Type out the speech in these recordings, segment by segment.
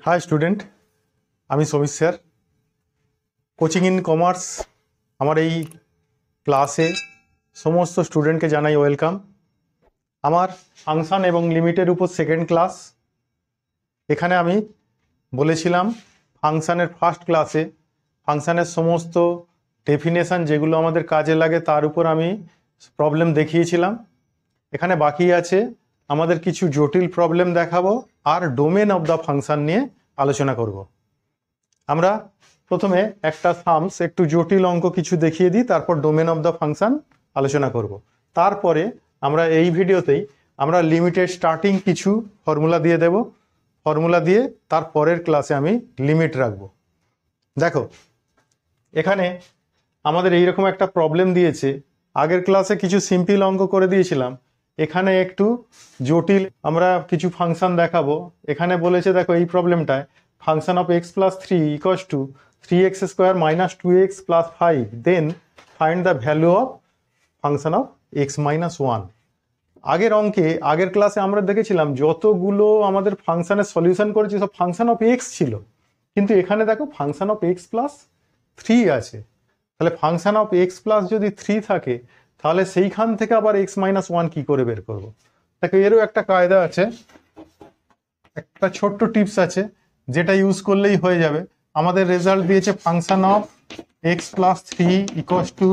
Hi student আমি Samit sir coaching इन commerce আমার এই ক্লাসে সমস্ত স্টুডেন্টকে জানাই ওয়েলকাম। আমার ফাংশন এবং লিমিটের উপর সেকেন্ড ক্লাস। এখানে আমি বলেছিলাম ফাংশনের ফার্স্ট ক্লাসে ফাংশনের সমস্ত ডেফিনেশন যেগুলো আমাদের কাজে লাগে তার উপর আমি প্রবলেম দেখিয়েছিলাম। এখানে বাকি আছে আমাদের কিছু জটিল প্রবলেম দেখাবো আর ডোমেন অফ দ্য ফাংশন নিয়ে আলোচনা করব। আমরা প্রথমে একটা সামস একটু জটিল অঙ্ক কিছু দেখিয়ে দিই, তারপর ডোমেন অফ দ্য ফাংশন আলোচনা করব। তারপরে আমরা এই ভিডিওতেই আমরা লিমিটের স্টার্টিং কিছু ফর্মুলা দিয়ে দেব, ফর্মুলা দিয়ে তার পরের ক্লাসে আমি লিমিট রাখব। দেখো এখানে আমাদের এইরকম একটা প্রবলেম দিয়েছে। আগের ক্লাসে কিছু সিম্পল অঙ্ক করে দিয়েছিলাম, এখানে একটু জটিল আমরা কিছু ফাংশন দেখাবো। এখানে বলেছে দেখো এই প্রবলেমটায় function of x plus 3 equals to 3x square minus 2x plus 5, then find the value of function of x minus 1। আগের ক্লাসে আমরা দেখেছিলাম যতগুলো আমাদের ফাংশনের সলিউশন করেছি সব ফাংশন অফ এক্স ছিল, কিন্তু এখানে দেখো ফাংশন অফ এক্স প্লাস 3 আছে। তাহলে ফাংশন অফ এক্স প্লাস যদি 3 থাকে তাহলে সেইখান থেকে আবার এক্স মাইনাস 1 কি করে বের করবো? দেখো এরও একটা কায়দা আছে, একটা ছোট্ট টিপস আছে যেটা ইউজ করলেই হয়ে যাবে। আমাদের রেজাল্ট দিয়েছে function of x plus 3 equals to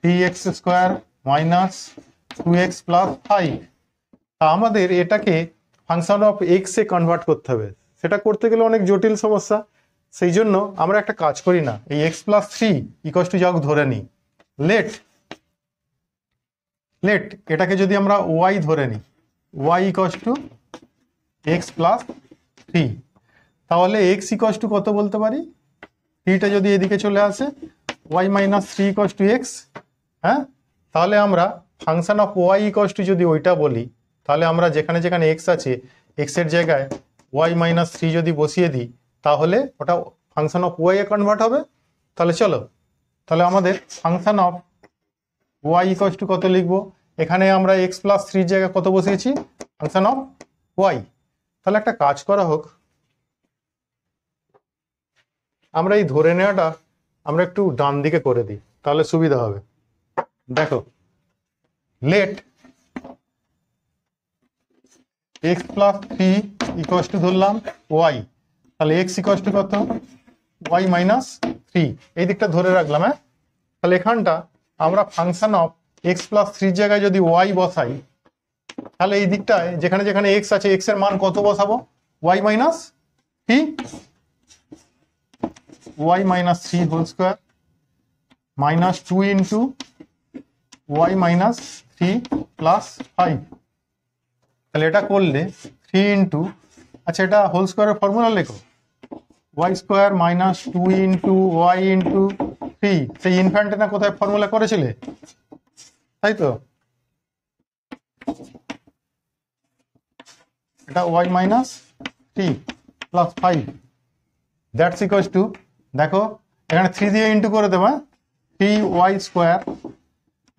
3x square minus 2x plus 5। তা আমাদের এটাকে function of x A convert করতে হবে। সেটা করতে গেলে অনেক জটিল সমস্যা, সেই জন্য আমরা একটা কাজ করি না, এই এক্স প্লাস 3 ইকুয়ালস টু যাক ধরে নিই, লেট এটাকে যদি আমরা ওয়াই ধরে নিই, y equals to x plus 3, তাহলে এক্স ইকুয়ালস টু কত বলতে পারি? 3টা যদি এদিকে চলে আসে y minus 3 equals to x. হ্যাঁ, তাহলে আমরা function of y equals to যদি ওইটা বলি, তাহলে আমরা যেখানে যেখানে এক্স আছে এক্সের জায়গায় ওয়াই মাইনাস 3 যদি বসিয়ে দিই তাহলে ওটা ফাংশন অফ ওয়াই এ কনভার্ট হবে। তাহলে চলো, তাহলে আমাদের function of y equals to কত লিখবো? এখানে আমরা এক্স প্লাস 3 জায়গায় কত বসিয়েছি? Function of Y. তাহলে একটা কাজ করা হোক, আমরা এই ধরে নেওয়াটা আমরা একটু ডান দিকে করে দিই, তাহলে সুবিধা হবে। দেখো let x plus 3 equals to ধরলাম ওয়াই, তাহলে এক্স ইকুয়ালস টু কত? ওয়াই মাইনাস 3, এই দিকটা ধরে রাখলাম। হ্যাঁ, তাহলে এখানটা আমরা ফাংশন অফ এক্স প্লাস 3 জায়গায় যদি ওয়াই বসাই, তাহলে এই দিকটায় যেখানে যেখানে এক্স আছে এক্স এর মান কত বসাবো? Y minus 3, y minus 3 whole square minus 2 into y minus 3 plus 5। তাহলে এটা করলে 3 ইন্টু, আচ্ছা এটা হোল স্কোয়ারের ফর্মুলা লেখো, y square minus 2 into y into 3। সেই ইনফ্যান্টেনা কোথায় ফর্মুলা করেছিলে, তাই তো? এটা y minus 3 plus 5 that's equals to, দেখো এখানে 3 দিয়ে ইন্টু করে দেবা, 3y স্কোয়ার,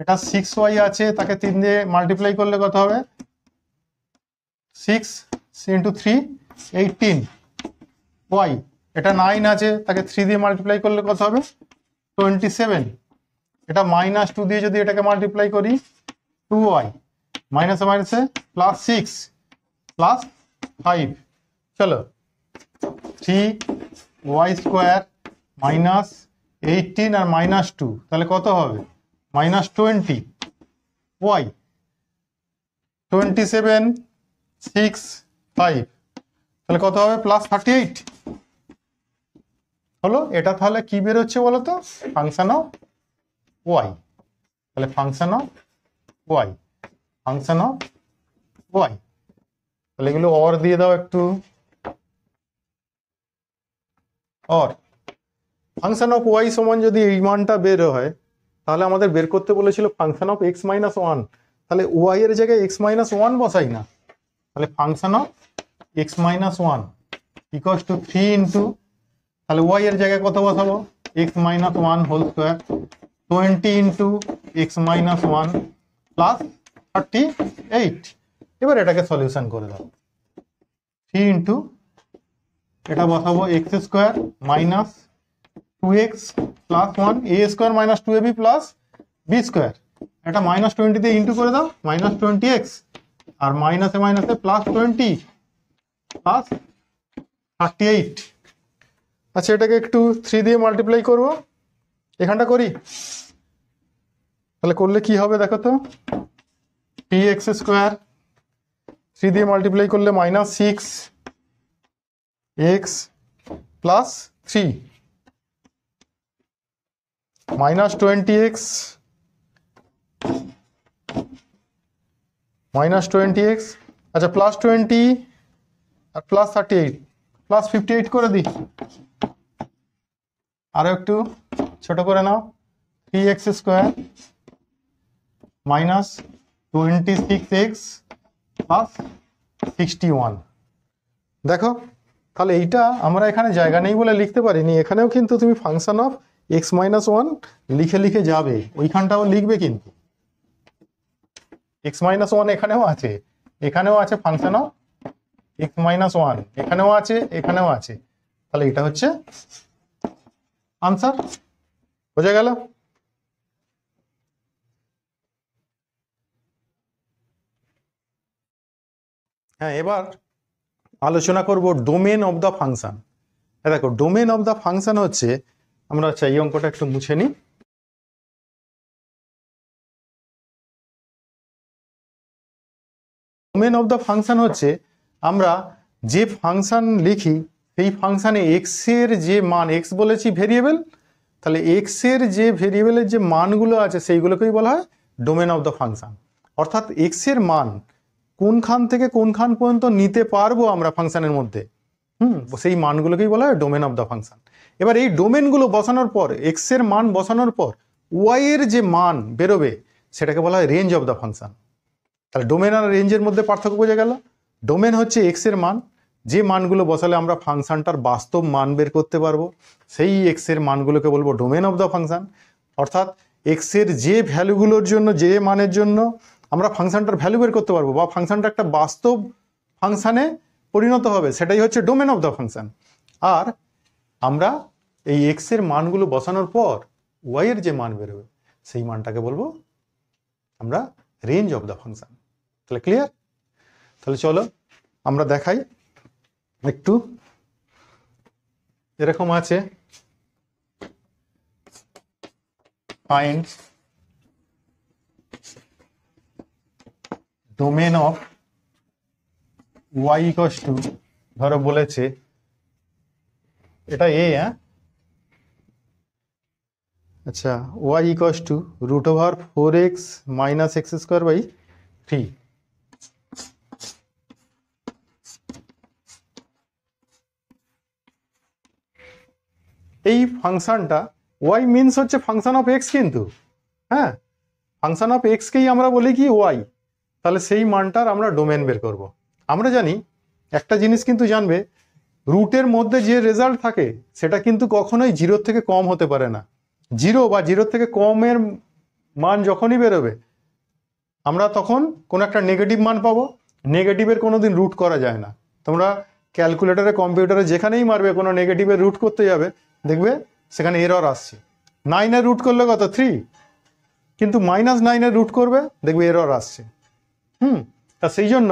এটা 6y আছে তাকে 3 দিয়ে মাল্টিপ্লাই করলে কত হবে? 6 ইন্টু 3 18, y এটা 9 আছে তাকে 3 দিয়ে মাল্টিপ্লাই করলে কত হবে? 27, এটা মাইনাস 2 দিয়ে যদি এটাকে মাল্টিপ্লাই করি 2y, মাইনাসে মাইনাসে প্লাস 6 প্লাস 5। চলো 3y স্কোয়ার মাইনাস 18 আর মাইনাস 2, তাহলে কত হবে? মাইনাস 20, y 27 6 5, তাহলে কত হবে? প্লাস 38 হলো। এটা তাহলে কি বেরোচ্ছে বলো তো? Function of Y. তাহলে function of Y, function of Y. তাহলে এগুলো অর দিয়ে দাও একটু, অর ফাংশন অফ ওয়াই সমান যদি এই মানটা বের হয় তাহলে আমাদের বের করতে বলেছিল ফাংশন অফ এক্স মাইনাস 1। তাহলে ওয়াই এর জায়গায় এক্স মাইনাস 1 বসাই না, তাহলে function of x minus 1 equals to 3 into, তাহলে ওয়াই এর জায়গায় কত বসাবো? X minus 1 whole square 20 into x minus 1 plus 38। এবার এটাকে সলিউশন করে দাও, 3 ইন্টু এটা বসাবো x square minus 2x plus 1 a square minus 2ab plus b square, এটা মাইনাস 20 দিয়ে ইন্টু করে দাও, মাইনাস 20x আর মাইনাসে মাইনাসে প্লাস 20 প্লাস 38। আচ্ছা এটাকে একটু 3 দিয়ে মাল্টিপ্লাই করব, এখানটা করি, তাহলে করলে কি হবে দেখো তো, px স্কোয়ার 3 দিয়ে মাল্টিপ্লাই করলে minus 6x plus 3 minus 20x minus 20x, আচ্ছা প্লাস 20 আর প্লাস 38 প্লাস 58 করে দিই, আরো একটু ছোট করে নাও, 3x square minus 26x plus 61। দেখো তাহলে এইটা আমরা এখানে জায়গা নেই বলে লিখতে পারিনি, এখানেও কিন্তু তুমি ফাংশন অফ x মাইনাস 1 লিখে লিখে যাবে, ওইখানটাও লিখবে কিন্তু x মাইনাস 1 এখানেও আছে, এখানেও আছে ফাংশন অফ x মাইনাস 1, এখানেও আছে এখানেও আছে, তাহলে এটা হচ্ছে আনসার। বোঝা গেল? হ্যাঁ, এবার আলোচনা করব ডোমেন অফ দ্য ফাংশন। দেখো ডোমেন অফ দ্য ফাংশন হচ্ছে, আমরা এই অঙ্কটা একটু মুছে নিই। ডোমেন অফ দ্য ফাংশন হচ্ছে আমরা যে ফাংশন লিখি সেই ফাংশনে এক্স এর যে মান, এক্স বলেছি ভেরিয়েবল, তাহলে এক্স এর যে ভেরিয়েবলের যে মানগুলো আছে সেইগুলোকেই বলা হয় ডোমেন অফ দ্য ফাংশন। অর্থাৎ এক্স এর মান কোনখান থেকে কোনখান পর্যন্ত নিতে পারবো আমরা ফাংশনের মধ্যে, সেই মানগুলোকেই বলা হয় ডোমেন অফ দ্য ফাংশন। এবার এই ডোমেনগুলো বসানোর পর, এক্স এর মান বসানোর পর ওয়াই এর যে মান বেরোবে সেটাকে বলা হয় রেঞ্জ অফ দ্য ফাংশন। তাহলে ডোমেন আর রেঞ্জের মধ্যে পার্থক্য বোঝা গেল। ডোমেন হচ্ছে এক্স এর মান, যে মানগুলো বসালে আমরা ফাংশনটার বাস্তব মান বের করতে পারবো, সেই এক্স এর মানগুলোকে বলবো ডোমেন অফ দ্য ফাংশন। অর্থাৎ এক্স এর যে ভ্যালুগুলোর জন্য, যে মানের জন্য আমরা ফাংশনটার ভ্যালু বের করতে পারবো বা ফাংশনটা একটা বাস্তব ফাংশনে পরিণত হবে, সেটাই হচ্ছে ডোমেন অফ দ্য ফাংশন। আর আমরা এই এক্স এর মানগুলো বসানোর পর ওয়াই এর যে মান বেরোবে সেই মানটাকে বলবো আমরা রেঞ্জ অফ দ্য ফাংশন। তাহলে ক্লিয়ার? তাহলে চলো আমরা দেখাই একটু। এরকম আছে, find domain of y equals to, ধরো বলেছে এটা এ, হ্যাঁ আচ্ছা, y equals to root over 4x minus x square by 3। এই ফাংশনটা ওয়াই মিনস হচ্ছে ফাংশন অফ এক্স, কিন্তু হ্যাঁ ফাংশন অফ এক্সকেই আমরা বলি কি ওয়াই, তাহলে সেই মানটার আমরা ডোমেন বের করব। আমরা জানি একটা জিনিস কিন্তু জানবে, রুটের মধ্যে যে রেজাল্ট থাকে সেটা কিন্তু কখনোই জিরোর থেকে কম হতে পারে না। জিরো বা জিরোর থেকে কমের মান যখনই বেরোবে আমরা তখন কোনো একটা নেগেটিভ মান পাবো। নেগেটিভের কোনোদিন রুট করা যায় না। তোমরা ক্যালকুলেটারে, কম্পিউটারে যেখানেই মারবে কোনো নেগেটিভের রুট করতে যাবে, দেখবে সেখানে এরর আসছে। 9-এর রুট করলে কত? 3, কিন্তু -9-এর রুট করবে দেখবে এরর আসছে। তা সেই জন্য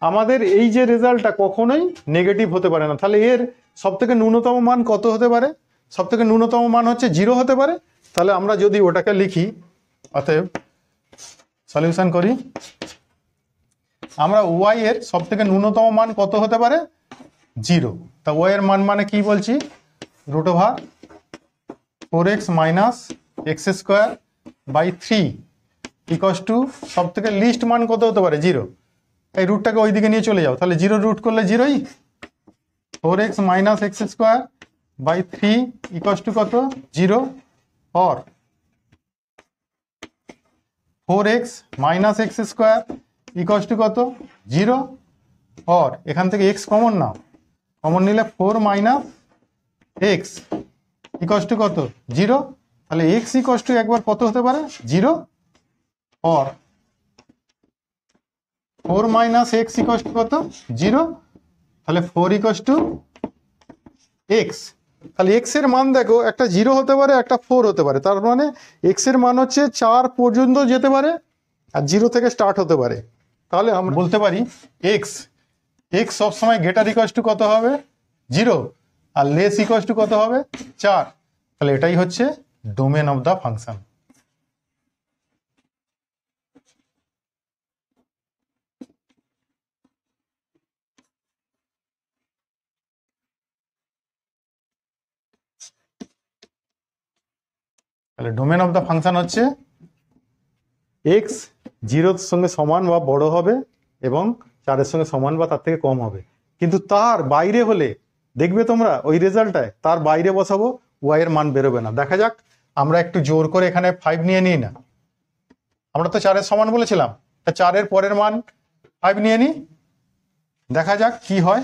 আমাদের এই যে রেজাল্টটা কখনোই নেগেটিভ হতে পারে না। তাহলে এর সব থেকে ন্যূনতম মান কত হতে পারে? সব থেকে ন্যূনতম মান হচ্ছে 0 হতে পারে। তাহলে আমরা যদি ওটাকে লিখি, অতএব সলিউশন করি, আমরা ওয়াই এর সব থেকে ন্যূনতম মান কত হতে পারে? 0। তা ওয়াই এর মান মানে কি বলছি? Root over 4x minus x square by 3 equals to সব থেকে লিস্ট মান কত হতে পারে? 0। এই রুটটাকে ওই দিকে নিয়ে চলে যাও, তাহলে 0 রুট করলে 0ই। 4x minus x square by 3 equals to কত? 0। और 4x minus x square equals to কত? 0। और এখান থেকে x কমন নাও, কমন নিলে 4 মাইনাস এক্স ইকুয়ালস টু কত? 0। তাহলে x ইকুয়ালস টু একবার কত হতে পারে? 0। और 4 মাইনাস এক্স ইকুয়ালস টু কত? 0। তাহলে 4 ইকুয়ালস টু এক্স, তাহলে এক্স এর মান দেখো একটা 0 হতে পারে, একটা 4 হতে পারে, তার মানে এক্স এর মান হচ্ছে 4 পর্যন্ত যেতে পারে আর 0 থেকে স্টার্ট হতে পারে। তাহলে আমরা বলতে পারি এক্স এক্স সবসময় গ্রেটার ইকুয়ালস টু কত হবে 0 আর লেস ইকুয়ালস টু কত হবে 4। তাহলে এটাই হচ্ছে ডোমেন অফ দ্য ফাংশন। তাহলে ডোমেন অফ দ্য ফাংশন হচ্ছে এক্স 0-র সঙ্গে সমান বা বড় হবে এবং 4-এর সঙ্গে সমান বা তার থেকে কম হবে, কিন্তু তার বাইরে হলে দেখবে তোমরা ওই রেজাল্টটায় তার বাইরে বসাবো ওয়াই এর মান বেরোবে না। দেখা যাক, আমরা একটু জোর করে এখানে 5 নিয়ে নিই না, আমরা তো 4-এর সমান বলেছিলাম, তা 4-এর পরের মান 5 নিয়ে নিই, দেখা যাক কি হয়।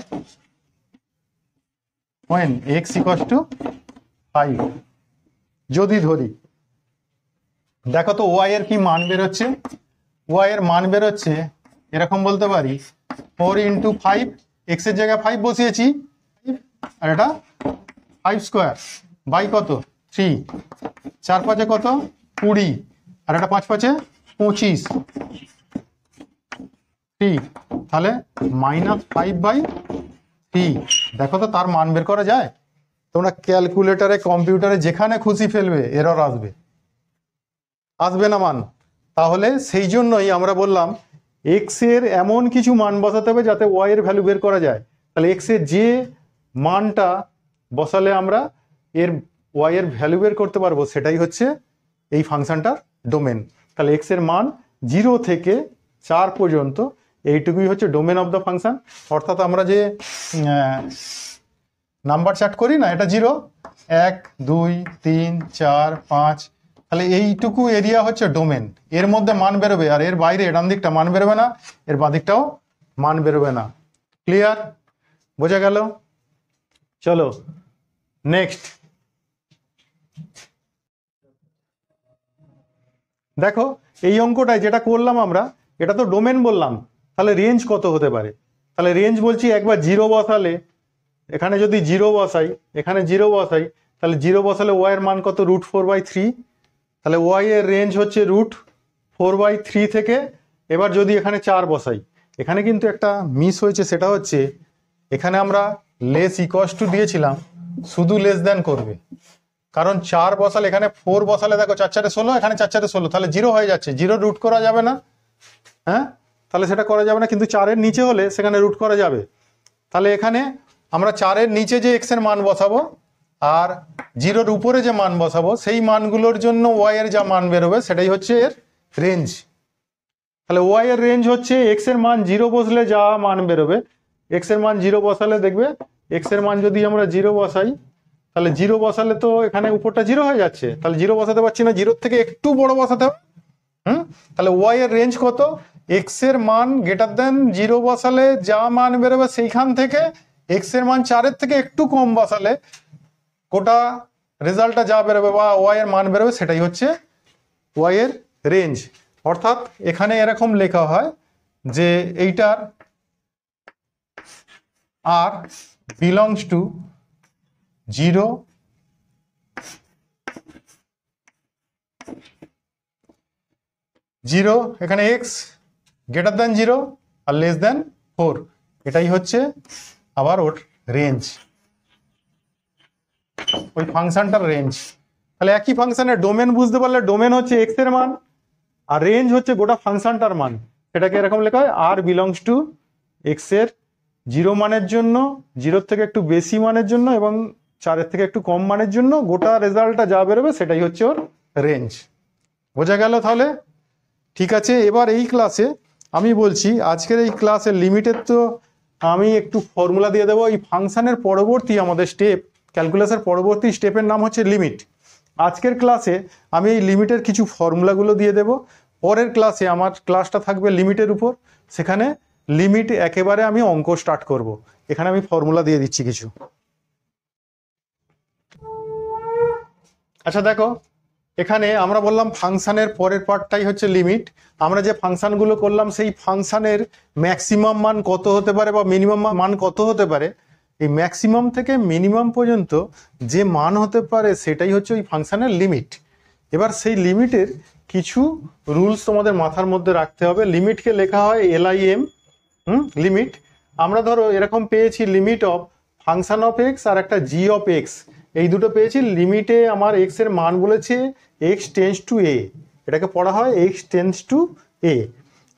when x equals to 5 যদি ধরি, দেখো তো ওয়াই এর কি মান বেরোচ্ছে, ওয়াই এর মান বেরোচ্ছে এরকম বলতে পারি 4 × 5, এক্স এর জায়গায় 5 বসিয়েছি আর এটা 5 স্কোয়ার বাই কত 3, 4 5 কত 20 আর এটা 5 5 25 3, তাহলে -5/3। দেখো তো তার মান বের করা যায়? তোমরা ক্যালকুলেটরে কম্পিউটারে যেখানে খুশি ফেলবে এরর আসবে না মান। তাহলে সেই জন্যই আমরা বললাম এক্স এর এমন কিছু মান বসাতে হবে যাতে ওয়াই এর ভ্যালু বের করা যায়। তাহলে এক্স এর যে মানটা বসালে আমরা এর ওয়াই এর ভ্যালু বের করতে পারবো সেটাই হচ্ছে এই ফাংশনটার ডোমেন। তাহলে এক্স এর মান 0 থেকে 4 পর্যন্ত এইটুকুই হচ্ছে ডোমেন অফ দ্য ফাংশন। অর্থাৎ আমরা যে নাম্বার চার্ট করি না, এটা 0 1 2 3 4 5, তাহলে এইটুকু এরিয়া হচ্ছে ডোমেন, এর মধ্যে মান বেরোবে আর এর বাইরে ডান দিকটা মান বেরোবে না, এর বাঁ দিকটাও মান বেরোবে না। ক্লিয়ার? বোঝা গেল? চলো নেক্সট দেখো, এই অঙ্কটায় যেটা করলাম আমরা, এটা তো ডোমেন বললাম, তাহলে রেঞ্জ কত হতে পারে? তাহলে রেঞ্জ বলছি একবার 0 বসালে, এখানে যদি 0 বসাই, এখানে 0 বসাই, তাহলে 0 বসালে ওয়াই এর মান কত √4/3, তাহলে ওয়াই এর রেঞ্জ হচ্ছে √4/3 থেকে। এবার যদি এখানে 4 বসাই, এখানে কিন্তু একটা মিস হয়েছে, সেটা হচ্ছে এখানে আমরা লেস ইকুয়ালস টু দিয়েছিলাম, শুধু লেস দ্যান করবে, কারণ 4 বসালে, এখানে 4 বসালে দেখো 4 4 16, এখানে 4 4 16, তাহলে 0 হয়ে যাচ্ছে, 0 রুট করা যাবে না, হ্যাঁ তাহলে সেটা করা যাবে না, কিন্তু 4-এর নিচে হলে সেখানে রুট করা যাবে। তাহলে এখানে আমরা 4-এর নিচে যে এক্স এর মান বসাবো আর 0-র উপরে যে মান বসাবো, সেই মানগুলোর জন্য ওয়াই এর যা মান বেরোবে সেটাই হচ্ছে এর রেঞ্জ। তাহলে ওয়াই এর রেঞ্জ হচ্ছে এক্স এর মান 0 বসলে যা মান বেরোবে, এক্স এর মান 0 বসালে দেখবে এক্স এর মান যদি আমরা 0 বসাই, তাহলে 0 বসালে তো এখানে উপরটা 0 হয়ে যাচ্ছে, তাহলে 0 বসাতে পারছি না, 0-র থেকে একটু বড় বসাতে হবে। তাহলে ওয়াই এর রেঞ্জ কত? এক্স এর মান >0 বসালে যা মান বেরোবে সেইখান থেকে এক্স এর মান 4-এর থেকে একটু কম বসালে গোটা রেজাল্টটা যা বেরোবে বা ওয়াই এর মান বেরোবে সেটাই হচ্ছে ওয়াই এর রেঞ্জ। অর্থাৎ এখানে এরকম লেখা হয় যে এইটার আর বিলংস টু 0 0, এখানে এক্স >0 আর <4, এটাই হচ্ছে আবার ওর রেঞ্জ, ওই ফাংশনটার রেঞ্জ। তাহলে একই ফাংশনের ডোমেন বুঝতে পারলে, ডোমেন হচ্ছে এক্স এর মান আর রেঞ্জ হচ্ছে গোটা ফাংশনটার মান। এটাকে এরকম লেখা হয় আর বিলংস টু এক্স এর 0 মানের জন্য, 0-র থেকে একটু বেশি মানের জন্য এবং 4-এর থেকে একটু কম মানের জন্য গোটা রেজাল্টটা যা বেরোবে সেটাই হচ্ছে ওর রেঞ্জ। বোঝা গেল তাহলে? ঠিক আছে, এবার এই ক্লাসে আমি বলছি, আজকের এই ক্লাসের লিমিটের তো আমি একটু ফর্মুলা দিয়ে দেবো। এই ফাংশনের পরবর্তী আমাদের স্টেপ, ক্যালকুলাসের পরবর্তী স্টেপের নাম হচ্ছে লিমিট। আজকের ক্লাসে আমি এই লিমিটের কিছু ফর্মুলাগুলো দিয়ে দেব, পরের ক্লাসে আমার ক্লাসটা থাকবে লিমিটের উপর, সেখানে লিমিট একেবারে আমি অঙ্ক স্টার্ট করব। এখানে আমি ফর্মুলা দিয়ে দিচ্ছি কিছু। আচ্ছা দেখো, এখানে আমরা বললাম ফাংশনের পরের পার্টটাই হচ্ছে লিমিট। আমরা যে ফাংশনগুলো করলাম সেই ফাংশনের ম্যাক্সিমাম মান কত হতে পারে বা মিনিমাম মান কত হতে পারে এই ম্যাক্সিমাম থেকে মিনিমাম পর্যন্ত যে মান হতে পারে সেটাই হচ্ছে ওই ফাংশনের লিমিট। এবার সেই লিমিটের কিছু রুলস তোমাদের মাথার মধ্যে রাখতে হবে। লিমিটকে লেখা হয় LIM, লিমিট। আমরা ধরো এরকম পেয়েছি limit of function of x আর একটা জি অফ এক্স, এই দুটো পেয়েছি। লিমিটে আমার এক্স এর মান বলেছে এক্স টেন্স টু এ, এটাকে পড়া হয় এক্স টেন্স টু এ।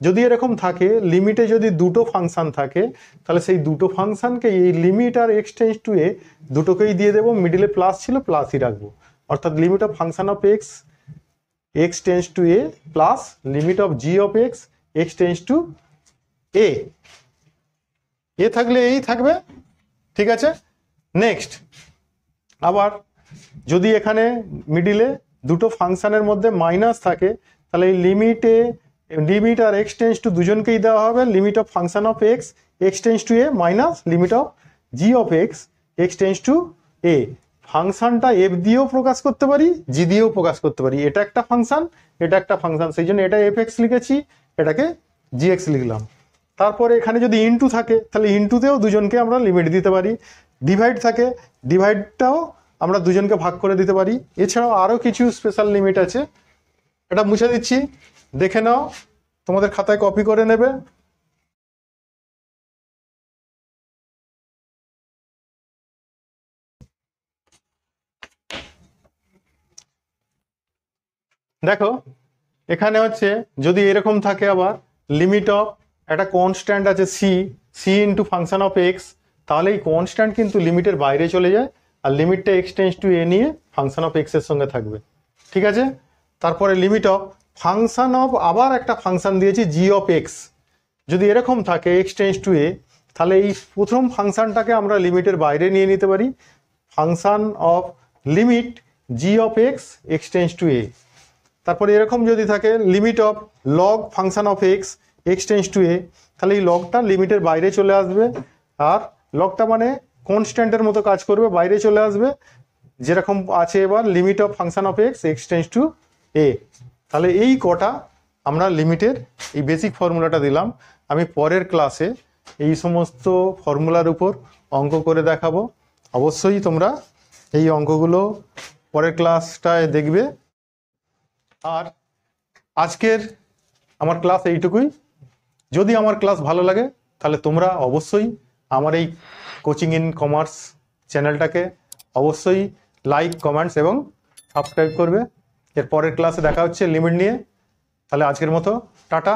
যদি এরকম থাকে লিমিটে যদি দুটো ফাংশন থাকে তাহলে সেই দুটো ফাংশনকে এই লিমিট আর এক্স টেন্স টু এ দুটোকেই দিয়ে দেবো, মিডিলে প্লাস ছিল প্লাসই রাখবো। অর্থাৎ limit of function of x x tends to a plus limit of G of x x tends to a. এ থাকলে এই থাকবে, ঠিক আছে। নেক্সট, আবার যদি এখানে মিডিলে দুটো ফাংশনের মধ্যে মাইনাস থাকে তাহলে এই লিমিট আর এক্স টেন্স টু দুজনকেই দেওয়া হবে limit of function of x x tends to a minus limit of G of x x tends to a. ফাংশনটা এফ দিয়েও প্রকাশ করতে পারি, জি দিয়েও প্রকাশ করতে পারি। এটা একটা ফাংশন, এটা একটা ফাংশন, সেই জন্য এটা এফ এক্স লিখেছি, এটাকে জি এক্স লিখলাম। তারপরে এখানে যদি ইনটু থাকে তাহলে ইনটুতেও দুজনকে আমরা লিমিট দিতে পারি। ডিভাইড থাকে, ডিভাইডটাও আমরা দুজনকে ভাগ করে দিতে পারি। এছাড়াও আরও কিছু স্পেশাল লিমিট আছে, এটা মুছে দিচ্ছি, দেখে নাও, তোমাদের খাতায় কপি করে নেবে। দেখো এখানে হচ্ছে যদি এরকম থাকে আবার লিমিট অফ একটা কনস্ট্যান্ট আছে c into function of x, তাহলে এই কনস্ট্যান্ট কিন্তু লিমিটের বাইরে চলে যায় আর লিমিটটা এক্স টেন্স টু এ নিয়ে ফাংশন অফ এক্স এর সঙ্গে থাকবে, ঠিক আছে। তারপরে লিমিট অফ ফাংশন অফ আবার একটা ফাংশন দিয়েছি জি অফ এক্স, যদি এরকম থাকে এক্স টেন্স টু এ তাহলে এই প্রথম ফাংশনটাকে আমরা লিমিটের বাইরে নিয়ে নিতে পারি, function of limit G of x x tends to a. তারপরে এরকম যদি থাকে limit of log function of x x tends to a, তাহলে এই লগটা লিমিটের বাইরে চলে আসবে আর লগটা মানে কনস্ট্যান্টের মতো কাজ করবে, বাইরে চলে আসবে, যেরকম আছে এবার limit of function of x x tends to a. তাহলে এই কটা আমরা লিমিটের এই বেসিক ফর্মুলাটা দিলাম। আমি পরের ক্লাসে এই সমস্ত ফর্মুলার উপর অঙ্ক করে দেখাবো, অবশ্যই তোমরা এই অঙ্কগুলো পরের ক্লাসটায় দেখবে। আর আজকের আমার ক্লাস এইটুকুই। যদি আমার ক্লাস ভালো লাগে তাহলে তোমরা অবশ্যই আমার এই কোচিং ইন কমার্স চ্যানেলটাকে অবশ্যই লাইক কমেন্টস এবং সাবস্ক্রাইব করবে। এর পরের ক্লাসে দেখা হচ্ছে লিমিট নিয়ে। তাহলে আজকের মতো টাটা।